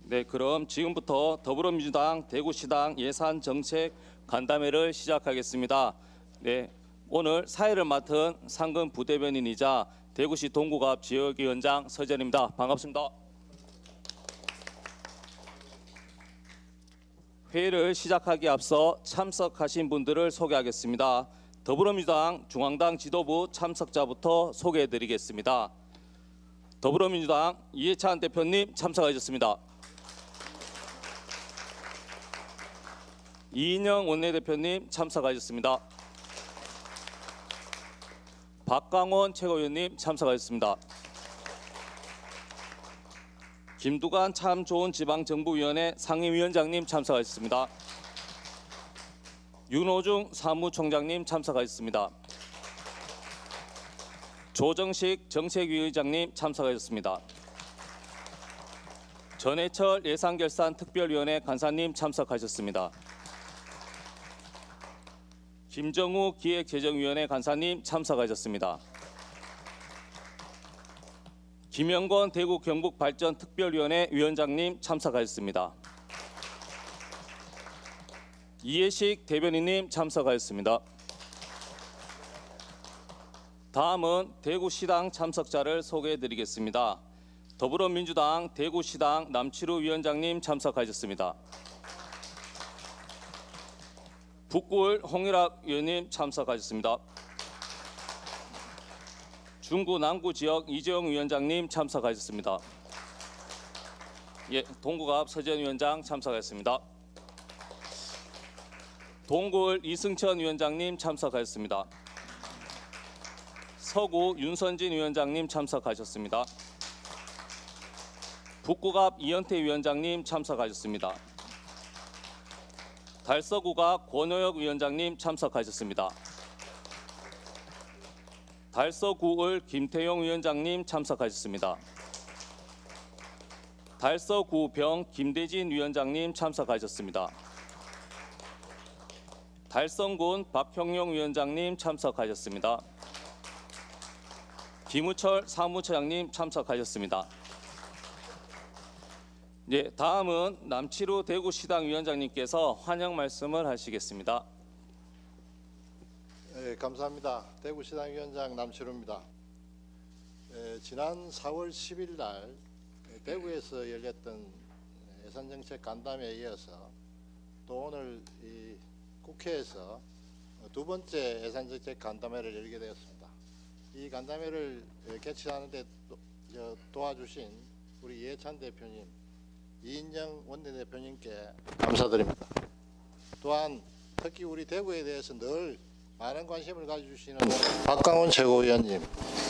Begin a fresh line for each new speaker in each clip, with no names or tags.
네, 그럼 지금부터 더불어민주당 대구시당 예산정책 간담회를 시작하겠습니다. 네, 오늘 사회를 맡은 상근 부대변인이자 대구시 동구갑 지역위원장 서재현입니다. 반갑습니다. 회의를 시작하기에 앞서 참석하신 분들을 소개하겠습니다. 더불어민주당 중앙당 지도부 참석자부터 소개해드리겠습니다. 더불어민주당 이해찬 대표님 참석하셨습니다. 이인영 원내대표님 참석하셨습니다. 박강원 최고위원님 참석하셨습니다. 김두관 참 좋은 지방정부위원회 상임위원장님 참석하셨습니다. 윤호중 사무총장님 참석하셨습니다. 조정식 정책위의장님 참석하셨습니다. 전해철 예산결산특별위원회 간사님 참석하셨습니다. 김정우 기획재정위원회 간사님 참석하셨습니다. 김영건 대구 경북발전특별위원회 위원장님 참석하셨습니다. 이해식 대변인님 참석하였습니다. 다음은 대구시당 참석자를 소개해드리겠습니다. 더불어민주당 대구시당 남치루 위원장님 참석하셨습니다. 북구을 홍일학 의원님 참석하셨습니다. 중구 남구지역 이재용 위원장님 참석하셨습니다. 예, 동구갑 서재현 위원장 참석하셨습니다. 동구을 이승천 위원장님 참석하셨습니다. 서구 윤선진 위원장님 참석하셨습니다. 북구갑 이현태 위원장님 참석하셨습니다. 달서구갑 권호혁 위원장님 참석하셨습니다. 달서구을 김태용 위원장님 참석하셨습니다. 달서구병 김대진 위원장님 참석하셨습니다. 달성군 박형용 위원장님 참석하셨습니다. 김우철 사무처장님 참석하셨습니다. 예, 다음은 남치루 대구시당 위원장님께서 환영 말씀을 하시겠습니다.
네, 감사합니다. 대구시당 위원장 남치루입니다. 지난 4월 10일 날 대구에서 열렸던 예산정책 간담회에 이어서 또 오늘 이 국회에서 두 번째 예산정책 간담회를 열게 되었습니다. 이 간담회를 개최하는 데 도와주신 우리 이해찬 대표님, 이인영 원내대표님께 감사드립니다. 또한 특히 우리 대구에 대해서 늘 많은 관심을 가져주시는 박강원 최고위원님,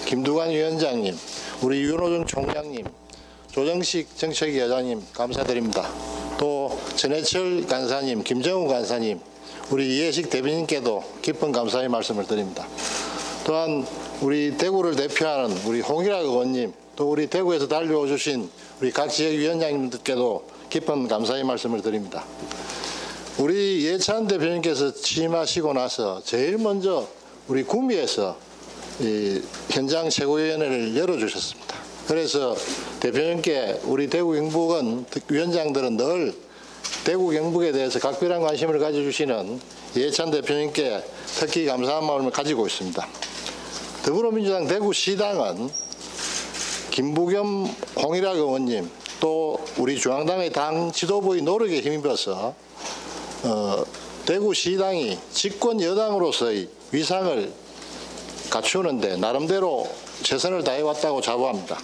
김두관 위원장님, 우리 윤호중 총장님, 조정식 정책위원장님 감사드립니다. 또 전해철 간사님, 김정우 간사님, 우리 이해식 대변인께도 깊은 감사의 말씀을 드립니다. 또한 우리 대구를 대표하는 우리 홍일학 의원님, 또 우리 대구에서 달려오 주신 우리 각 지역위원장님들께도 깊은 감사의 말씀을 드립니다. 우리 이해찬 대표님께서 취임하시고 나서 제일 먼저 우리 구미에서 이 현장 최고위원회를 열어주셨습니다. 그래서 대표님께 우리 대구 경북은 위원장들은 늘 대구 경북에 대해서 각별한 관심을 가져주시는 이해찬 대표님께 특히 감사한 마음을 가지고 있습니다. 더불어민주당 대구시당은 김부겸 홍일학 의원님, 또 우리 중앙당의 당 지도부의 노력에 힘입어서 대구시당이 집권 여당으로서의 위상을 갖추는데 나름대로 최선을 다해왔다고 자부합니다.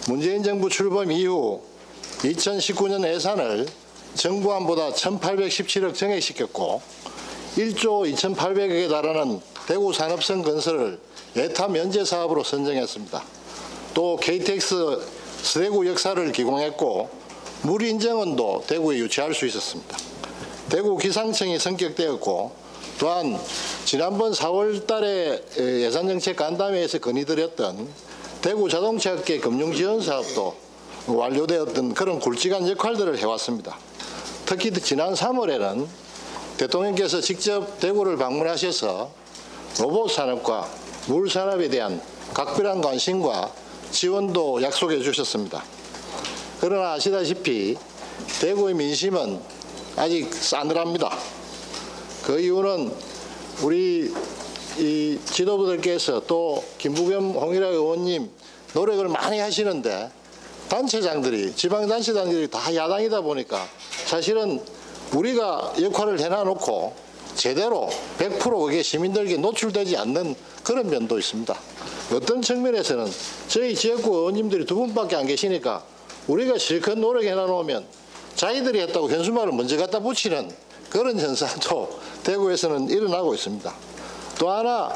문재인 정부 출범 이후 2019년 예산을 정부안보다 1,817억 증액시켰고 1조 2,800억에 달하는 대구 산업성 건설을 예타 면제 사업으로 선정했습니다. 또 KTX 서대구 역사를 기공했고 물인정원도 대구에 유치할 수 있었습니다. 대구 기상청이 성격되었고 또한 지난번 4월 달에 예산정책 간담회에서 건의드렸던 대구 자동차업계 금융지원사업도 완료되었던 그런 굵직한 역할들을 해왔습니다. 특히 지난 3월에는 대통령께서 직접 대구를 방문하셔서 로봇 산업과 물 산업에 대한 각별한 관심과 지원도 약속해 주셨습니다. 그러나 아시다시피 대구의 민심은 아직 싸늘합니다. 그 이유는 우리 이 지도부들께서 또 김부겸 홍일학 의원님 노력을 많이 하시는데 단체장들이 지방단체장들이 다 야당이다 보니까 사실은 우리가 역할을 해놔놓고 제대로 100% 그게 시민들에게 노출되지 않는 그런 면도 있습니다. 어떤 측면에서는 저희 지역구 의원님들이 두 분밖에 안 계시니까 우리가 실컷 노력해놔놓으면 자기들이 했다고 현수막을 먼저 갖다 붙이는 그런 현상도 대구에서는 일어나고 있습니다. 또 하나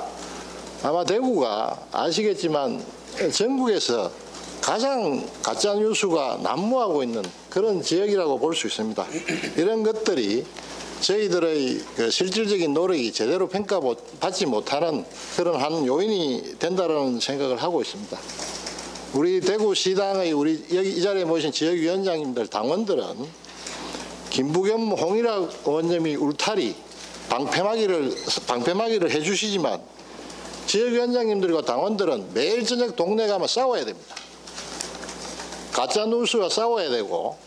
아마 대구가 아시겠지만 전국에서 가장 가짜뉴스가 난무하고 있는 그런 지역이라고 볼 수 있습니다. 이런 것들이 저희들의 그 실질적인 노력이 제대로 평가받지 못하는 그런 한 요인이 된다는 생각을 하고 있습니다. 우리 대구시당의 우리 여기 이 자리에 모신 지역위원장님들 당원들은 김부겸 홍일학 의원님이 울타리 방패막이를 해주시지만 지역위원장님들과 당원들은 매일 저녁 동네 가면 싸워야 됩니다. 가짜 뉴스와 싸워야 되고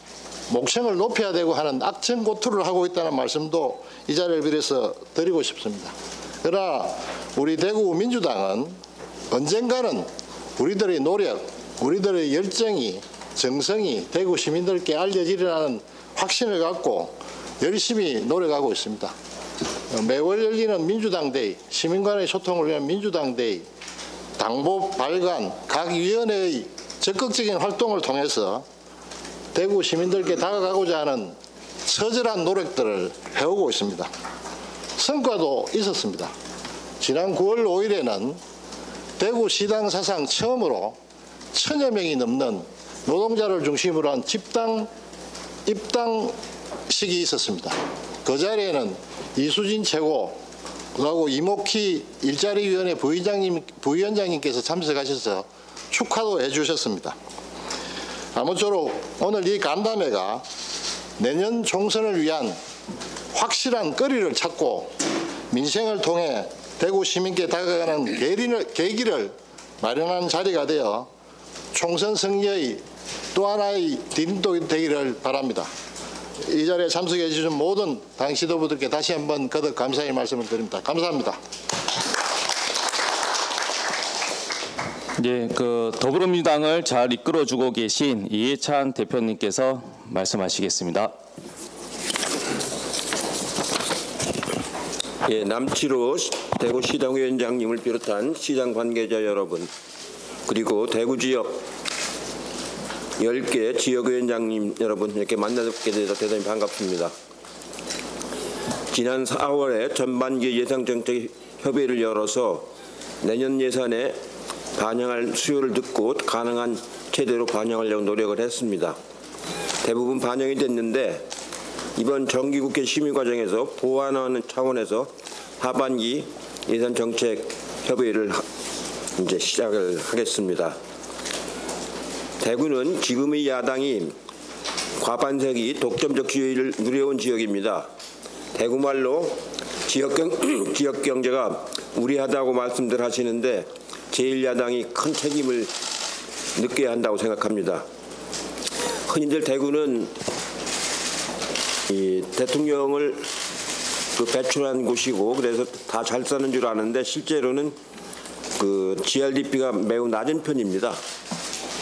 목청을 높여야 되고 하는 악천고투를 하고 있다는 말씀도 이 자리를 빌어서 드리고 싶습니다. 그러나 우리 대구 민주당은 언젠가는 우리들의 노력, 우리들의 열정이, 정성이 대구 시민들께 알려지리라는 확신을 갖고 열심히 노력하고 있습니다. 매월 열리는 민주당 데이, 시민 간의 소통을 위한 민주당 데이, 당보 발간, 각 위원회의 적극적인 활동을 통해서 대구 시민들께 다가가고자 하는 처절한 노력들을 해오고 있습니다. 성과도 있었습니다. 지난 9월 5일에는 대구시당 사상 처음으로 1000여 명이 넘는 노동자를 중심으로 한 집단 입당식이 있었습니다. 그 자리에는 이수진 최고, 그리고 이목희 일자리위원회 부위원장님께서 참석하셔서 축하도 해주셨습니다. 아무쪼록 오늘 이 간담회가 내년 총선을 위한 확실한 거리를 찾고 민생을 통해 대구 시민께 다가가는 계기를 마련하는 자리가 되어 총선 승리의 또 하나의 디딤돌이 되기를 바랍니다. 이 자리에 참석해 주신 모든 당 지도부들께 다시 한번 거듭 감사의 말씀을 드립니다. 감사합니다.
예, 더불어민주당을 잘 이끌어주고 계신 이해찬 대표님께서 말씀하시겠습니다.
예, 남치로 대구시당위원장님을 비롯한 시장 관계자 여러분, 그리고 대구 지역 10개 지역위원장님 여러분 이렇게 만나뵙게 돼서 대단히 반갑습니다. 지난 4월에 전반기 예산정책협의회를 열어서 내년 예산에 반영할 수요를 듣고 가능한 최대로 반영하려고 노력을 했습니다. 대부분 반영이 됐는데 이번 정기국회 심의 과정에서 보완하는 차원에서 하반기 예산정책협의회를 이제 시작을 하겠습니다. 대구는 지금의 야당이 과반색이 독점적 지위를 누려온 지역입니다. 대구말로 지역경제가 우리하다고 말씀들 하시는데 제1야당이 큰 책임을 느껴야 한다고 생각합니다. 흔히들 대구는 이 대통령을 배출한 곳이고 그래서 다 잘 사는 줄 아는데 실제로는 GRDP가 매우 낮은 편입니다.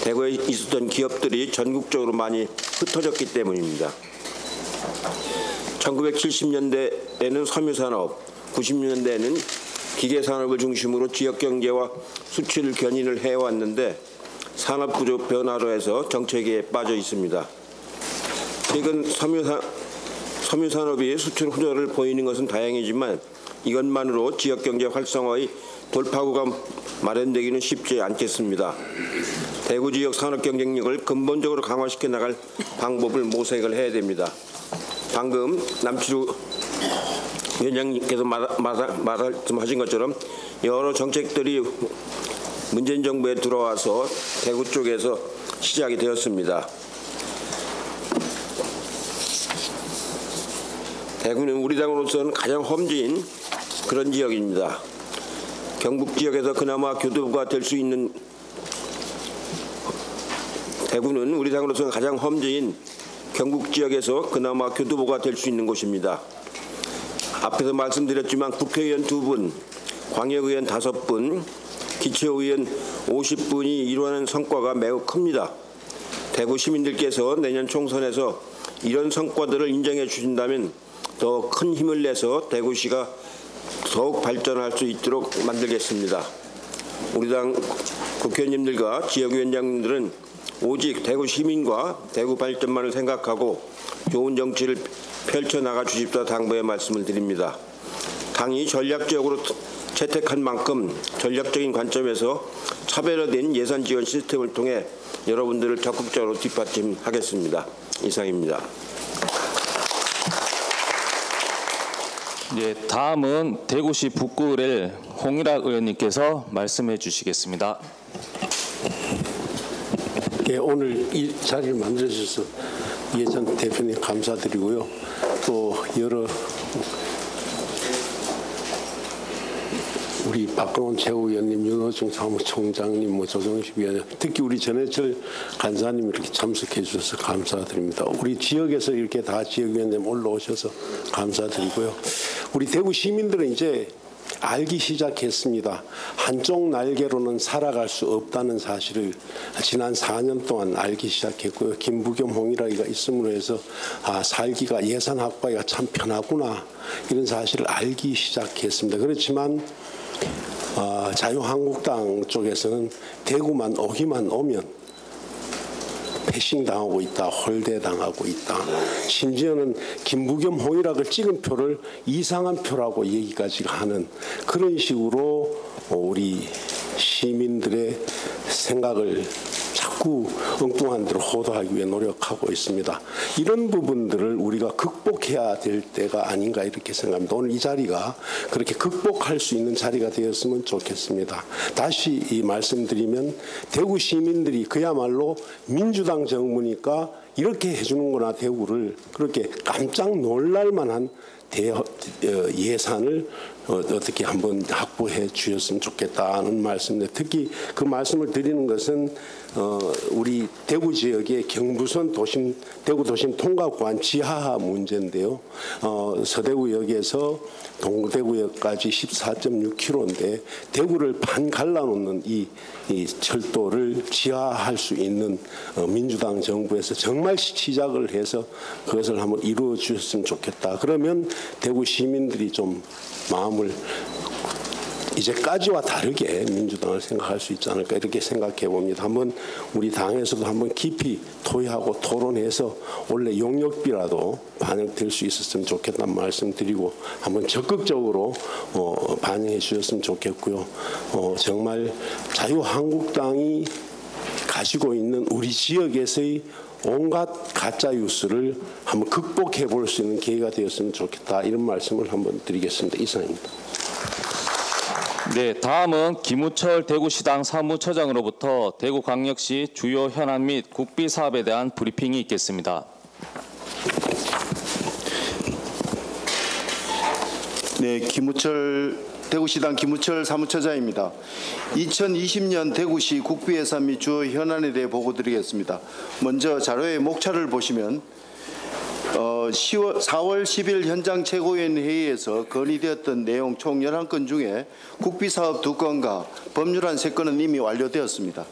대구에 있었던 기업들이 전국적으로 많이 흩어졌기 때문입니다. 1970년대에는 섬유산업, 90년대에는 기계산업을 중심으로 지역경제와 수출 견인을 해왔는데 산업구조 변화로 해서 정체기에 빠져 있습니다. 최근 섬유산업이 수출 호조를 보이는 것은 다행이지만 이것만으로 지역경제 활성화의 돌파구가 마련되기는 쉽지 않겠습니다. 대구 지역 산업 경쟁력을 근본적으로 강화시켜 나갈 방법을 모색을 해야 됩니다. 방금 남치루 위원장님께서 말씀하신 것처럼 여러 정책들이 문재인 정부에 들어와서 대구 쪽에서 시작이 되었습니다. 대구는 우리 당으로서는 가장 험지인 그런 지역입니다. 경북 지역에서 그나마 교두보가 될 수 있는 대구는 우리 당으로서 가장 험지인 경북 지역에서 그나마 교두보가 될 수 있는 곳입니다. 앞에서 말씀드렸지만 국회의원 2분, 광역의원 5분, 기초의원 50분이 이루어낸 성과가 매우 큽니다. 대구 시민들께서 내년 총선에서 이런 성과들을 인정해 주신다면 더 큰 힘을 내서 대구시가 더욱 발전할 수 있도록 만들겠습니다. 우리 당 국회의원님들과 지역위원장님들은 오직 대구 시민과 대구 발전만을 생각하고 좋은 정치를 펼쳐나가 주십사 당부의 말씀을 드립니다. 당이 전략적으로 채택한 만큼 전략적인 관점에서 차별화된 예산 지원 시스템을 통해 여러분들을 적극적으로 뒷받침하겠습니다. 이상입니다.
예, 다음은 대구시 북구을 홍일학 의원님께서 말씀해 주시겠습니다.
예, 오늘 이 자리를 만들어 주셔서 이해찬 대표님 감사드리고요. 또 여러 우리 박근원 최고위원님, 윤호중 사무총장님, 조정식 위원님, 특히 우리 전해철 간사님 이렇게 참석해 주셔서 감사드립니다. 우리 지역에서 이렇게 다 지역위원님 올라오셔서 감사드리고요. 우리 대구 시민들은 이제 알기 시작했습니다. 한쪽 날개로는 살아갈 수 없다는 사실을 지난 4년 동안 알기 시작했고요. 김부겸 홍일학이가 있음으로 해서 살기가 예산 확보하기가 참 편하구나 이런 사실을 알기 시작했습니다. 그렇지만 자유한국당 쪽에서는 대구만 오기만 오면 패싱당하고 있다, 홀대당하고 있다. 심지어는 김부겸 홍일학을 찍은 표를 이상한 표라고 얘기까지 하는 그런 식으로 우리 시민들의 생각을 자꾸 엉뚱한 대로 호도하기 위해 노력하고 있습니다. 이런 부분들을 우리가 극복해야 될 때가 아닌가 이렇게 생각합니다. 오늘 이 자리가 그렇게 극복할 수 있는 자리가 되었으면 좋겠습니다. 다시 이 말씀드리면 대구 시민들이 그야말로 민주당 정부니까 이렇게 해주는구나 대구를 그렇게 깜짝 놀랄 만한 예산을 어떻게 한번 확보해 주셨으면 좋겠다는 말씀인데 특히 그 말씀을 드리는 것은 우리 대구 지역의 경부선 도심 대구 도심 통과구간 지하화 문제인데요. 서대구역에서 동대구역까지 14.6km인데 대구를 반 갈라놓는 이 철도를 지하화할 수 있는 민주당 정부에서 정말 시작을 해서 그것을 한번 이루어 주셨으면 좋겠다. 그러면 대구 시민들이 좀 마음을 이제까지와 다르게 민주당을 생각할 수 있지 않을까 이렇게 생각해 봅니다. 한번 우리 당에서도 한번 깊이 토의하고 토론해서 원래 용역비라도 반영될 수 있었으면 좋겠다는 말씀 드리고 한번 적극적으로 반영해 주셨으면 좋겠고요. 정말 자유한국당이 가지고 있는 우리 지역에서의 온갖 가짜 뉴스를 한번 극복해 볼 수 있는 기회가 되었으면 좋겠다 이런 말씀을 한번 드리겠습니다. 이상입니다.
네, 다음은 김우철 대구시당 사무처장으로부터 대구광역시 주요 현안 및 국비 사업에 대한 브리핑이 있겠습니다.
네, 대구시당 김우철 사무처장입니다. 2020년 대구시 국비 예산 및 주요 현안에 대해 보고드리겠습니다. 먼저 자료의 목차를 보시면 4월 10일 현장 최고위원 회의에서 건의되었던 내용 총 11건 중에 국비사업 2건과 법률안 3건은 이미 완료되었습니다.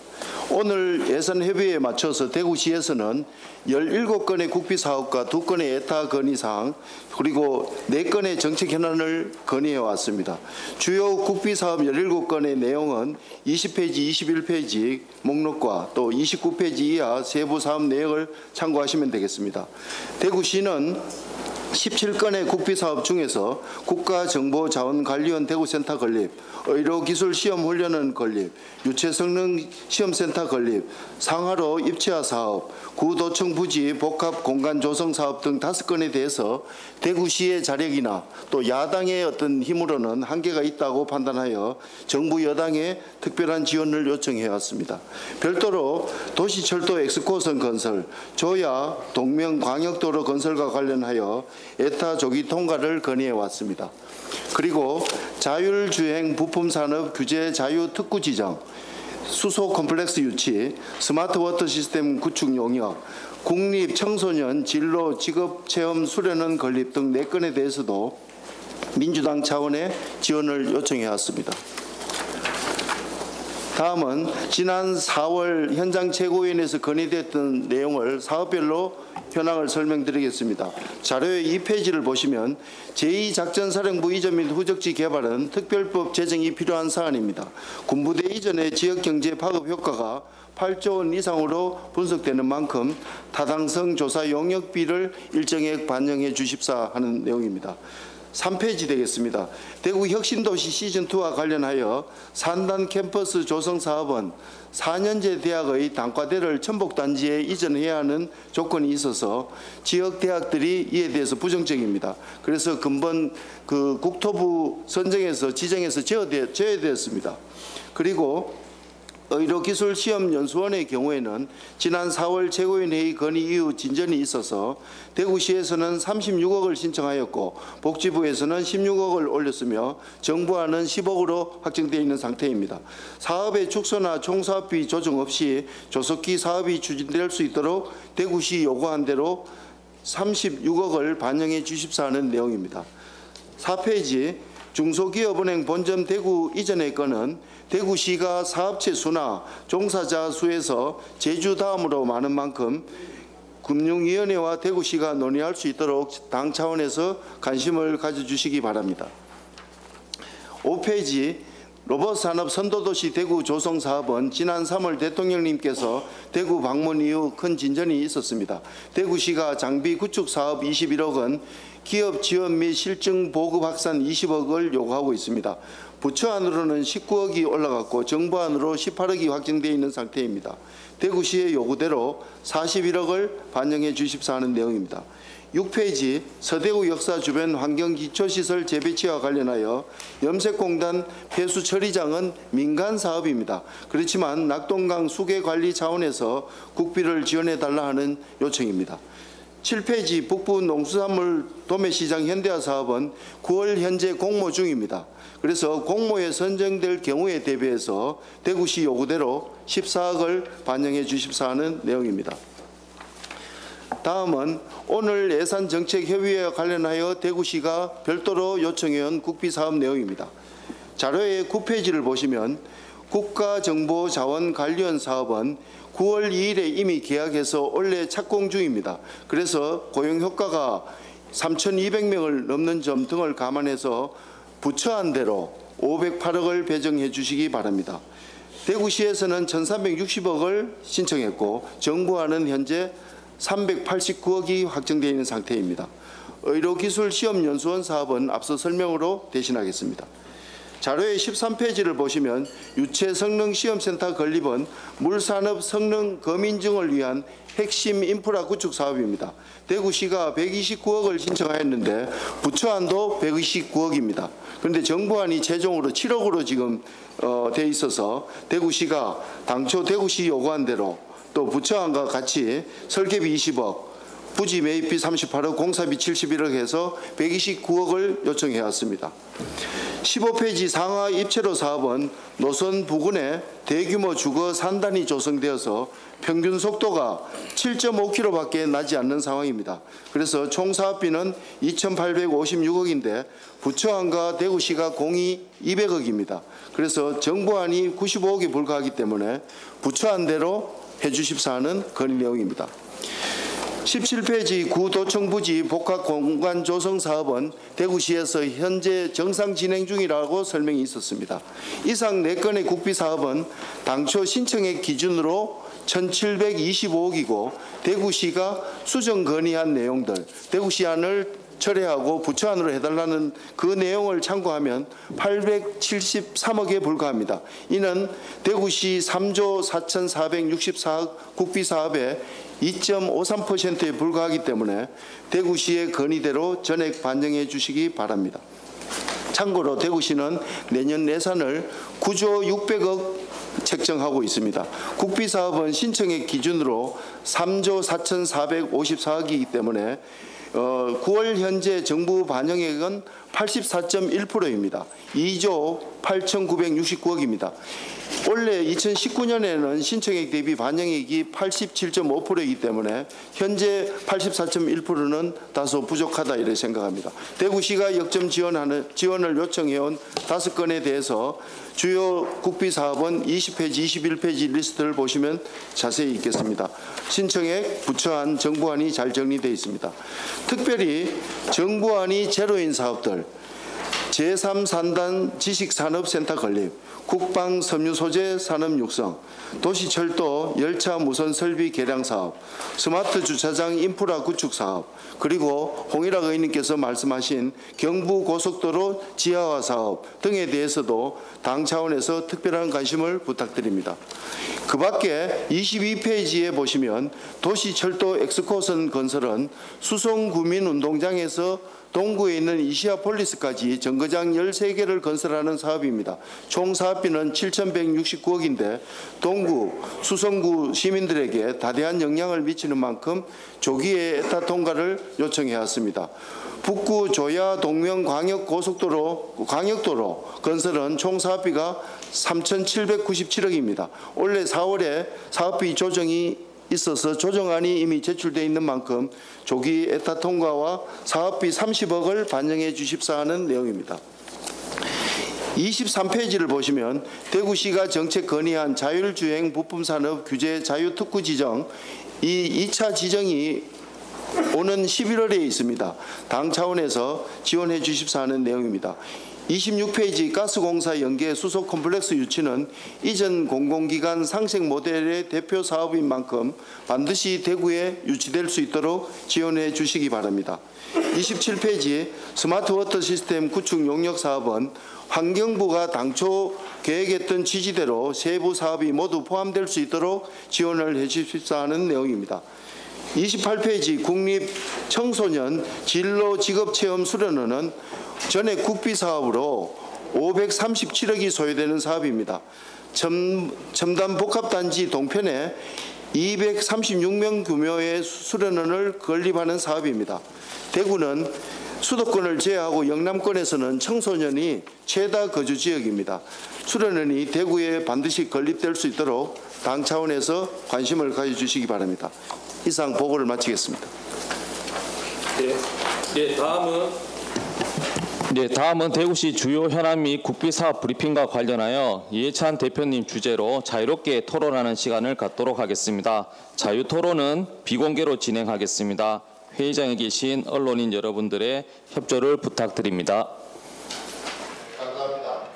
오늘 예산 협의에 맞춰서 대구시에서는 17건의 국비사업과 2건의 예타 건의사항 그리고 4건의 정책 현안을 건의해 왔습니다. 주요 국비사업 17건의 내용은 20페이지, 21페이지 목록과 또 29페이지 이하 세부 사업 내역을 참고하시면 되겠습니다. 대구시는 17건의 국비사업 중에서 국가정보자원관리원 대구센터 건립, 의료기술시험훈련원 건립, 유체성능시험센터 건립, 상하로 입체화 사업, 구도청 부지 복합공간조성 사업 등 5건에 대해서 대구시의 자력이나 또 야당의 어떤 힘으로는 한계가 있다고 판단하여 정부 여당에 특별한 지원을 요청해 왔습니다. 별도로 도시철도 엑스코선 건설, 조야 동명광역도로 건설과 관련하여 에타 조기 통과를 건의해 왔습니다. 그리고 자율주행 부품산업 규제 자유특구 지정, 수소 컴플렉스 유치, 스마트 워터 시스템 구축 용역, 국립 청소년 진로 직업 체험 수련원 건립 등 4건에 대해서도 민주당 차원의 지원을 요청해 왔습니다. 다음은 지난 4월 현장 최고위원회에서 건의됐던 내용을 사업별로 현황을 설명드리겠습니다. 자료의 2페이지를 보시면 제2작전사령부 이전 및 후적지 개발은 특별법 제정이 필요한 사안입니다. 군부대 이전의 지역경제 파급 효과가 8조 원 이상으로 분석되는 만큼 타당성 조사 용역비를 일정액 반영해 주십사 하는 내용입니다. 3페이지 되겠습니다. 대구 혁신도시 시즌2와 관련하여 산단 캠퍼스 조성 사업은 4년제 대학의 단과대를 첨복단지에 이전해야 하는 조건이 있어서 지역 대학들이 이에 대해서 부정적입니다. 그래서 근본 국토부 선정에서 지정해서 제외되었습니다. 그리고 의료기술시험연수원의 경우에는 지난 4월 최고위원회의 건의 이후 진전이 있어서 대구시에서는 36억을 신청하였고 복지부에서는 16억을 올렸으며 정부안은 10억으로 확정되어 있는 상태입니다. 사업의 축소나 총사업비 조정 없이 조속히 사업이 추진될 수 있도록 대구시 요구한 대로 36억을 반영해 주십사 하는 내용입니다. 4페이지 중소기업은행 본점 대구 이전의 건은 대구시가 사업체 수나 종사자 수에서 제주 다음으로 많은 만큼 금융위원회와 대구시가 논의할 수 있도록 당 차원에서 관심을 가져주시기 바랍니다. 5페이지 로봇산업 선도도시 대구 조성 사업은 지난 3월 대통령님께서 대구 방문 이후 큰 진전이 있었습니다. 대구시가 장비 구축 사업 21억 원, 기업 지원 및 실증 보급 확산 20억을 요구하고 있습니다. 부처안으로는 19억이 올라갔고 정부안으로 18억이 확정되어 있는 상태입니다. 대구시의 요구대로 41억을 반영해 주십사 하는 내용입니다. 6페이지 서대구 역사 주변 환경기초시설 재배치와 관련하여 염색공단 폐수 처리장은 민간 사업입니다. 그렇지만 낙동강 수계관리 차원에서 국비를 지원해달라 하는 요청입니다. 7페이지 북부 농수산물 도매시장 현대화 사업은 9월 현재 공모 중입니다. 그래서 공모에 선정될 경우에 대비해서 대구시 요구대로 14억을 반영해 주십사 하는 내용입니다. 다음은 오늘 예산정책협의회와 관련하여 대구시가 별도로 요청해온 국비사업 내용입니다. 자료의 9페이지를 보시면 국가정보자원관리원 사업은 9월 2일에 이미 계약해서 원래 착공 중입니다. 그래서 고용효과가 3,200명을 넘는 점 등을 감안해서 부처안대로 508억을 배정해 주시기 바랍니다. 대구시에서는 1,360억을 신청했고 정부안은 현재 389억이 확정되어 있는 상태입니다. 의료기술시험연수원 사업은 앞서 설명으로 대신하겠습니다. 자료의 13페이지를 보시면 유체성능시험센터 건립은 물산업 성능 검인증을 위한 핵심 인프라 구축 사업입니다. 대구시가 129억을 신청하였는데 부처안도 129억입니다. 그런데 정부안이 최종으로 7억으로 지금 돼 있어서 대구시가 당초 대구시 요구한 대로 또 부처안과 같이 설계비 20억, 부지 매입비 38억, 공사비 71억 해서 129억을 요청해왔습니다. 15페이지 상하 입체로 사업은 노선 부근에 대규모 주거 산단이 조성되어서 평균 속도가 7.5km밖에 나지 않는 상황입니다. 그래서 총 사업비는 2,856억인데 부처안과 대구시가 공이 200억입니다. 그래서 정부안이 95억에 불과하기 때문에 부처안대로 해주십사 하는 건의 내용입니다. 17페이지 구도청 부지 복합 공간 조성 사업은 대구시에서 현재 정상 진행 중이라고 설명이 있었습니다. 이상 4건의 국비 사업은 당초 신청액 기준으로 1,725억이고 대구시가 수정 건의한 내용들, 대구시안을 철회하고 부처안으로 해달라는 그 내용을 참고하면 873억에 불과합니다. 이는 대구시 3조 4,464억 국비사업의 2.53%에 불과하기 때문에 대구시의 건의대로 전액 반영해 주시기 바랍니다. 참고로 대구시는 내년 예산을 9조 600억 책정하고 있습니다. 국비사업은 신청액 기준으로 3조 4,454억이기 때문에 9월 현재 정부 반영액은 84.1%입니다. 2조 8,969억입니다. 원래 2019년에는 신청액 대비 반영액이 87.5%이기 때문에 현재 84.1%는 다소 부족하다 이렇게 생각합니다. 대구시가 역점 지원을 요청해온 5건에 대해서 주요 국비 사업은 20페이지, 21페이지 리스트를 보시면 자세히 있겠습니다. 신청액, 부처안, 정부안이 잘 정리되어 있습니다. 특별히 정부안이 제로인 사업들, 제3산단 지식산업센터 건립, 국방 섬유 소재 산업 육성, 도시철도 열차 무선 설비 개량 사업, 스마트 주차장 인프라 구축 사업, 그리고 홍일학 의원님께서 말씀하신 경부 고속도로 지하화 사업 등에 대해서도 당 차원에서 특별한 관심을 부탁드립니다. 그 밖에 22페이지에 보시면 도시철도 엑스코선 건설은 수성구민운동장에서 동구에 있는 이시아폴리스까지 정거장 13개를 건설하는 사업입니다. 총 사업비는 7,169억인데 동구, 수성구 시민들에게 다대한 영향을 미치는 만큼 조기에 에타 통과를 요청해왔습니다. 북구 조야 동명 광역도로 건설은 총 사업비가 3,797억입니다. 올해 4월에 사업비 조정이 있어서 조정안이 이미 제출되어 있는 만큼 조기 에타 통과와 사업비 30억을 반영해 주십사 하는 내용입니다. 23페이지를 보시면 대구시가 정책 건의한 자율주행 부품산업 규제 자유특구 지정, 이 2차 지정이 오는 11월에 있습니다. 당 차원에서 지원해 주십사 하는 내용입니다. 26페이지 가스공사 연계 수소 컴플렉스 유치는 이전 공공기관 상생 모델의 대표 사업인 만큼 반드시 대구에 유치될 수 있도록 지원해 주시기 바랍니다. 27페이지 스마트 워터 시스템 구축 용역 사업은 환경부가 당초 계획했던 취지대로 세부 사업이 모두 포함될 수 있도록 지원을 해 주십사 하는 내용입니다. 28페이지 국립청소년 진로직업체험 수련원은 전액 국비 사업으로 537억이 소요되는 사업입니다. 첨단 복합단지 동편에 236명 규모의 수련원을 건립하는 사업입니다. 대구는 수도권을 제외하고 영남권에서는 청소년이 최다 거주 지역입니다. 수련원이 대구에 반드시 건립될 수 있도록 당 차원에서 관심을 가져주시기 바랍니다. 이상 보고를 마치겠습니다.
다음은 대구시 주요 현안 및 국비사업 브리핑과 관련하여 이해찬 대표님 주재로 자유롭게 토론하는 시간을 갖도록 하겠습니다. 자유토론은 비공개로 진행하겠습니다. 회의장에 계신 언론인 여러분들의 협조를 부탁드립니다.
감사합니다.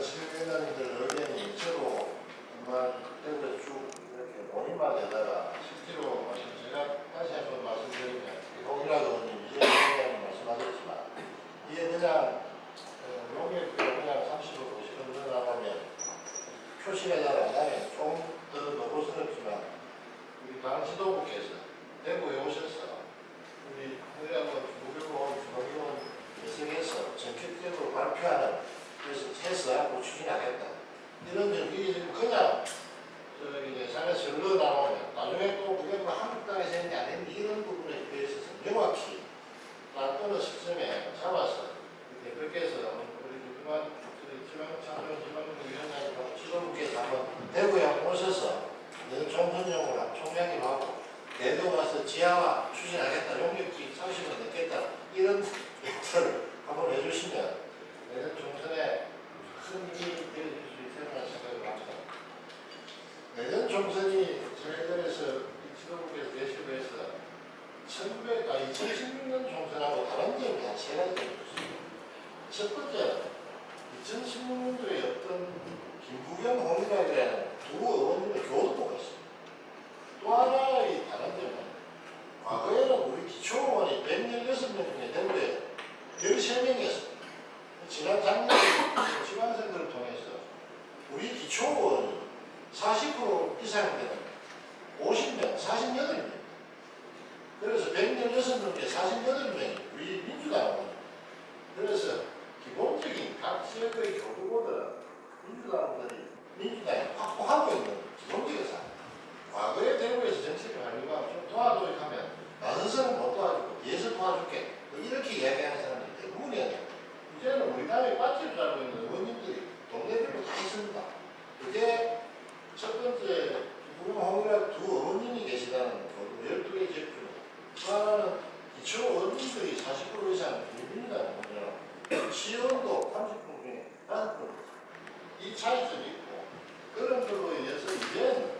시민회장님들 의견이 저도 정말 대구에 쭉 이렇게 본인만 내다가 실제로 제가 다시 한번 말씀드리면 홍일학 의원님, 이재명 말씀하셨지만 이게 그냥 용역비로 그냥 30억 50억 늘어나가면 표시가 잘 안 나면 좀 더 노고스럽지만 우리 당 지도부께서 대구에 오셔서 우리 홍일학 주무교원, 주무교원 예성해서 전격적으로 발표하는 그래서 해서 추진하겠다. 이런 이게 지금 그냥 예산에서 흘러 나오면 나중에 또 그게 뭐 한국당에서 했는지 안 했는지 이런 부분에 대해서 명확히 어느 시점에 잡아서 대표께서 우리 지방자치위원장님하고 지도부께서 한번 대구에 한번 오셔서 총선용으로 총량이 하고 대구 가서 지하화 추진하겠다. 용역지 30원 넣겠다. 이런 얘기를 한번 해주시면 내년 총선에 큰 힘이 되어줄 수 있다는 생각을 합니다. 내년 총선이 저희들에서 지도부께서 대시고 해서 2016년 총선하고 다른 점이 한 세 가지가 있습니다. 첫 번째, 2016년도에 어떤 김부겸, 홍일학이라는 두 의원님의 교도보가 있습니다. 또 하나의 다른 점은 과거에는 우리 기초의원이 116명 중에 대구에 13명이었습니다. 지난 작년 지방선거를 통해서 우리 기초의원이 40% 이상 되는 50명, 48명. 그래서 116명 중에 48명이 우리 민주당입니다. 그래서 기본적인 각 지역의 교도보다 민주당이 확보하고 있는 기본적인 사항. 과거에 대구에서 정책을 하려고 하면 좀 도와도록 하면 나서서는 못 그런 걸로 인해서 이제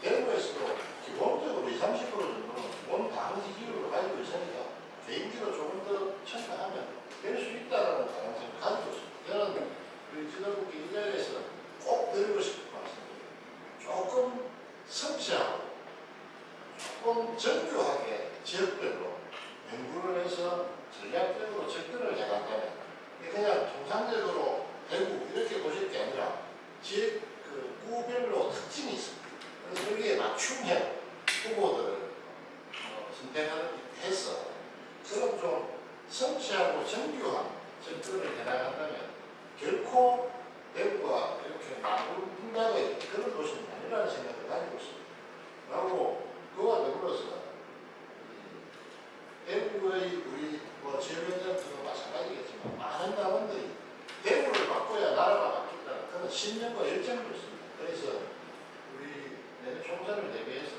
대구에서도 기본적으로 20, 30% 정도는 기본 방지 기술을 가지고 있으니까 개인기로 조금 더 첨가하면 될 수 있다는 가능성을 가지고 있습니다. 저는 우리 지도부기 이 자리에서 꼭 드리고 싶은 말씀은 조금 섬세하고 조금 정교하게 지역별로 연구를 해서 전략적으로 접근을 해간다면 그냥 통상적으로 대구 이렇게 보실 게 아니라 지역 그 구별로 특징이 있습니다. 그래서 여기에 맞춤형 후보들을 선택하는 해서 그런 좀 섬세하고 정교한 접근을 해나간다면 결코 대구가 이렇게 나불분다의 그런 도시는 아니라는 생각을 가지고 있습니다. 그리고 그와 더불어서 대구의 우리 지역연장도 마찬가지겠지만 많은 당원들이 대구를 바꿔야 나라가 바뀐다는 그런 신념과 열정도 있습니다. 그래서 우리 내년 총선을 대비해서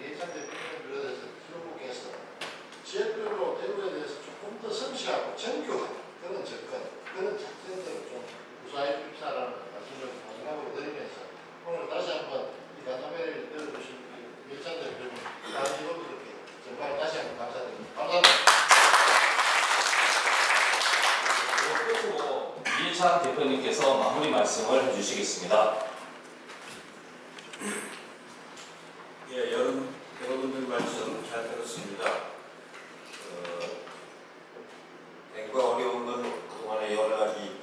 예찬 대표님을 비롯해서 지도부께서 지역별로 대구에 대해서 조금 더 섬세하고 정교한 그런 접근, 그런 작전들을 좀 구사해 주시라는 말씀을 마지막으로 드리면서 오늘 다시 한번 이 간담회를 열어주신 예찬 대표님, 다른 지도부들께 정말 다시 한번 감사드립니다. 감사합니다.
끝으로 이해찬 대표님께서 마무리 말씀을 해주시겠습니다.
예, 여러분들 말씀 잘 들었습니다. 대구가 어려운 건 그동안에 여러 가지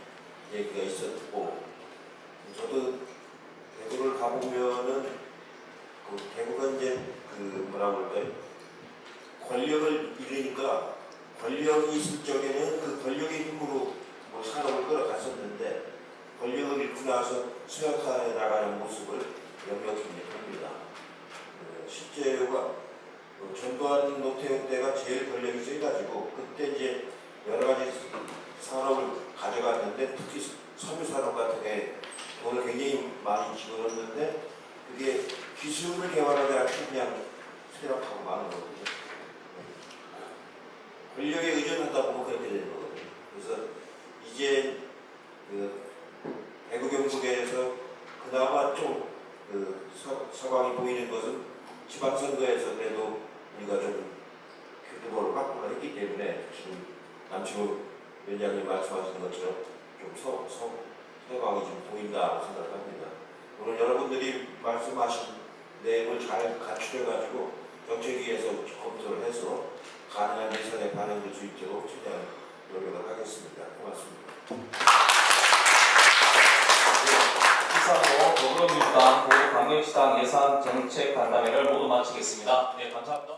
얘기가 있었고, 저도 대구를 가보면은 대구가 이제 뭐라 그럴까요? 권력을 잃으니까 권력이 있을 적에는 그 권력의 힘으로 뭐 산업을 끌어갔었는데 권력을 잃고 나서 수역화해 나가는 모습을 역력히 봅니다. 실제로가 전두환 노태우 때가 제일 권력이 세가지고 그때 이제 여러 가지 산업을 가져갔는데 특히 섬유산업 같은 게 돈을 굉장히 많이 집어넣었는데 그게 기술을 개발하지 않고 그냥 수락하고 마는 거거든요. 권력에 의존하다 보면 그렇게 되는 거거든요. 그래서 이제 대구 경북에서 그나마 좀 서방이 보이는 것은 지방선거에서 그래도 우리가 좀 후보를 확보를 했기 때문에 지금 남치구 위원장님 말씀하신 것처럼 좀 서방이 좀 보인다고 생각합니다. 오늘 여러분들이 말씀하신 내용을 잘 가출해가지고 정책위에서 검토를 해서 가능한 예산에 반영될 수 있도록 최대한 노력을 하겠습니다. 고맙습니다.
이상으로 더불어민주당 고광역시당 예산 정책 간담회를 모두 마치겠습니다. 네, 감사합니다.